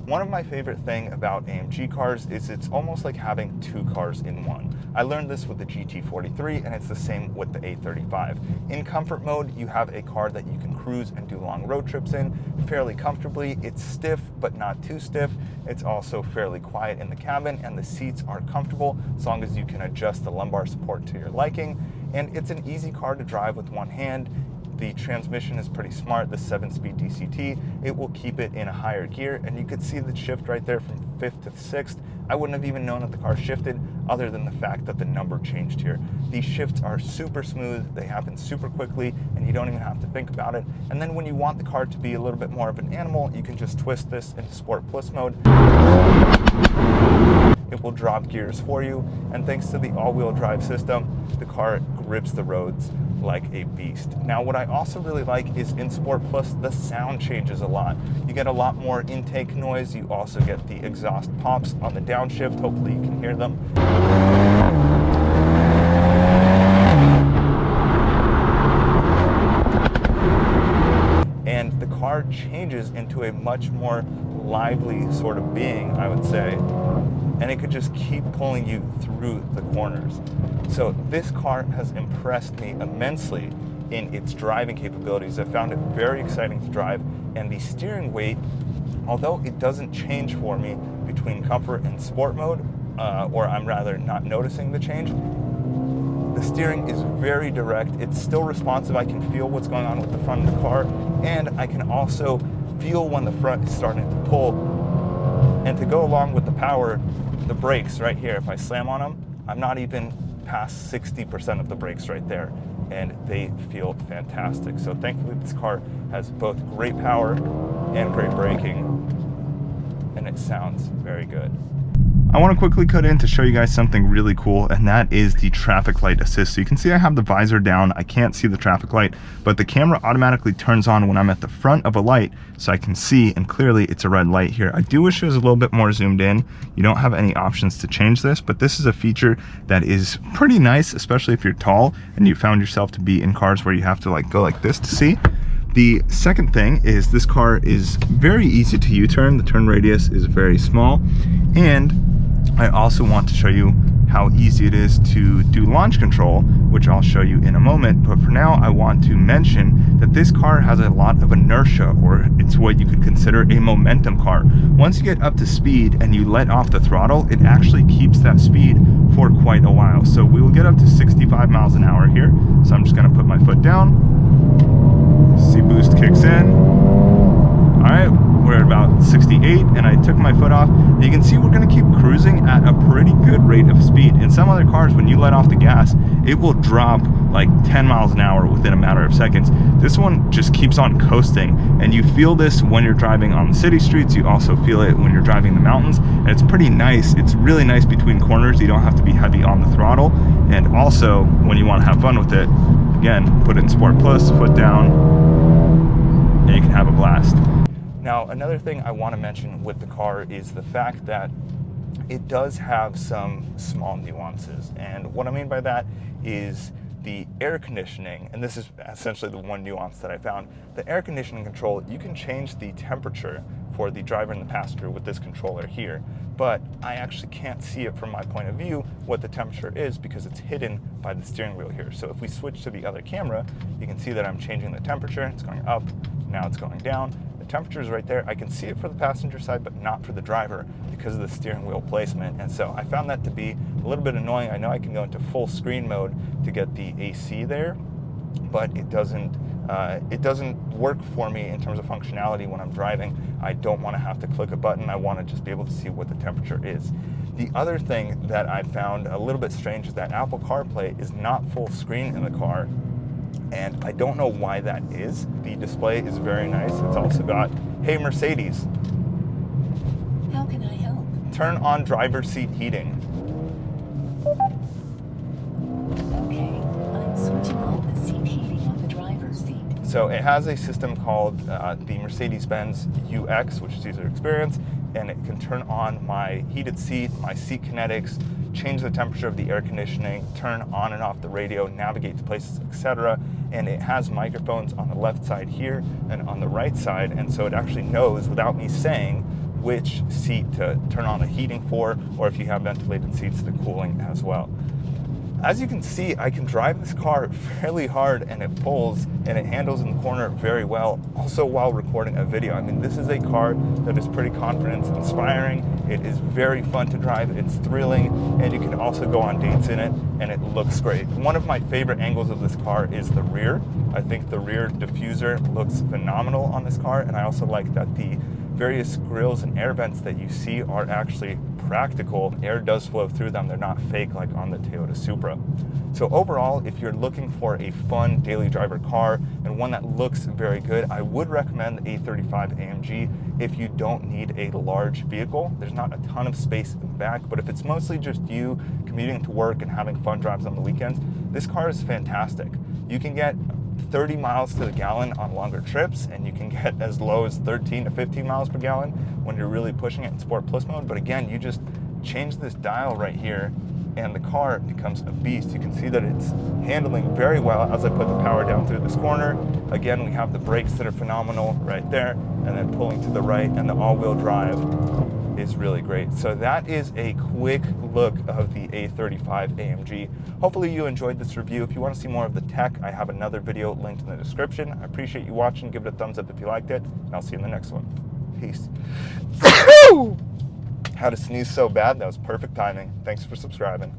One of my favorite things about AMG cars is it's almost like having two cars in one. I learned this with the GT43, and it's the same with the A35. In comfort mode, you have a car that you can cruise and do long road trips in fairly comfortably. It's stiff, but not too stiff. It's also fairly quiet in the cabin, and the seats are comfortable as long as you can adjust the lumbar support to your liking. And it's an easy car to drive with one hand. The transmission is pretty smart, the 7-speed DCT. It will keep it in a higher gear, and you could see the shift right there from 5th to 6th. I wouldn't have even known that the car shifted other than the fact that the number changed here. These shifts are super smooth, they happen super quickly, and you don't even have to think about it. And then when you want the car to be a little bit more of an animal, you can just twist this into Sport Plus mode. It will drop gears for you, and thanks to the all-wheel drive system, the car grips the roads like a beast. Now, what I also really like is in Sport Plus, the sound changes a lot. You get a lot more intake noise. You also get the exhaust pops on the downshift. Hopefully you can hear them. And the car changes into a much more lively sort of being, I would say. And it could just keep pulling you through the corners. So this car has impressed me immensely in its driving capabilities. I found it very exciting to drive, and the steering weight, although it doesn't change for me between comfort and sport mode, or I'm rather not noticing the change, the steering is very direct. It's still responsive. I can feel what's going on with the front of the car, and I can also feel when the front is starting to pull. And to go along with the power, the brakes right here, if I slam on them, I'm not even past 60% of the brakes right there, and they feel fantastic. So thankfully this car has both great power and great braking, and it sounds very good. I want to quickly cut in to show you guys something really cool, and that is the traffic light assist. So you can see I have the visor down. I can't see the traffic light, but the camera automatically turns on when I'm at the front of a light, so I can see, and clearly it's a red light here. I do wish it was a little bit more zoomed in. You don't have any options to change this, but this is a feature that is pretty nice, especially if you're tall and you found yourself to be in cars where you have to like go like this to see. The second thing is this car is very easy to U-turn. The turn radius is very small, and I also want to show you how easy it is to do launch control, which I'll show you in a moment. But for now, I want to mention that this car has a lot of inertia, or it's what you could consider a momentum car. Once you get up to speed and you let off the throttle, it actually keeps that speed for quite a while. So we will get up to 65 miles an hour here. So I'm just gonna put my foot down. See, boost kicks in. All right, we're at about 68, and I took my foot off. And you can see we're gonna keep cruising at a pretty good rate of speed. In some other cars, when you let off the gas, it will drop like 10 miles an hour within a matter of seconds. This one just keeps on coasting, and you feel this when you're driving on the city streets. You also feel it when you're driving the mountains, and it's pretty nice. It's really nice between corners. You don't have to be heavy on the throttle, and also when you want to have fun with it, again, put it in Sport Plus, foot down, and you can have a blast. Now, another thing I want to mention with the car is the fact that it does have some small nuances. And what I mean by that is the air conditioning, and this is essentially the one nuance that I found. The air conditioning control, you can change the temperature for the driver and the passenger with this controller here, but I actually can't see it from my point of view what the temperature is because it's hidden by the steering wheel here. So if we switch to the other camera, you can see that I'm changing the temperature. It's going up, now it's going down. Temperature is right there. I can see it for the passenger side, but not for the driver because of the steering wheel placement. And so I found that to be a little bit annoying. I know I can go into full screen mode to get the AC there, but it doesn't work for me in terms of functionality when I'm driving. I don't want to have to click a button. I want to just be able to see what the temperature is. The other thing that I found a little bit strange is that Apple CarPlay is not full screen in the car. And I don't know why that is. The display is very nice. It's also got, hey Mercedes, how can I help? Turn on driver's seat heating. Okay, I'm switching on the seat heating on the driver's seat. So it has a system called the Mercedes-Benz UX, which is user experience, and it can turn on my heated seat, my seat kinetics, change the temperature of the air conditioning, turn on and off the radio, navigate to places, etc. And it has microphones on the left side here and on the right side, and so it actually knows without me saying which seat to turn on the heating for, or if you have ventilated seats, the cooling as well. As you can see, I can drive this car fairly hard and it pulls and it handles in the corner very well, also while recording a video. I mean, this is a car that is pretty confidence inspiring. It is very fun to drive, it's thrilling, and you can also go on dates in it, and it looks great. One of my favorite angles of this car is the rear. I think the rear diffuser looks phenomenal on this car, and I also like that the various grills and air vents that you see are actually practical. Air does flow through them. They're not fake like on the Toyota Supra. So overall, if you're looking for a fun daily driver car and one that looks very good, I would recommend the A35 AMG if you don't need a large vehicle. There's not a ton of space in the back, but if it's mostly just you commuting to work and having fun drives on the weekends, this car is fantastic. You can get 30 miles to the gallon on longer trips, and you can get as low as 13 to 15 miles per gallon when you're really pushing it in Sport Plus mode. But again, you just change this dial right here and the car becomes a beast. You can see that it's handling very well as I put the power down through this corner. Again, we have the brakes that are phenomenal right there, and then pulling to the right, and the all-wheel drive is really great. So that is a quick look of the A35 AMG. Hopefully you enjoyed this review. If you want to see more of the tech, I have another video linked in the description. I appreciate you watching. Give it a thumbs up if you liked it, and I'll see you in the next one. Peace. Had to sneeze so bad, that was perfect timing. Thanks for subscribing.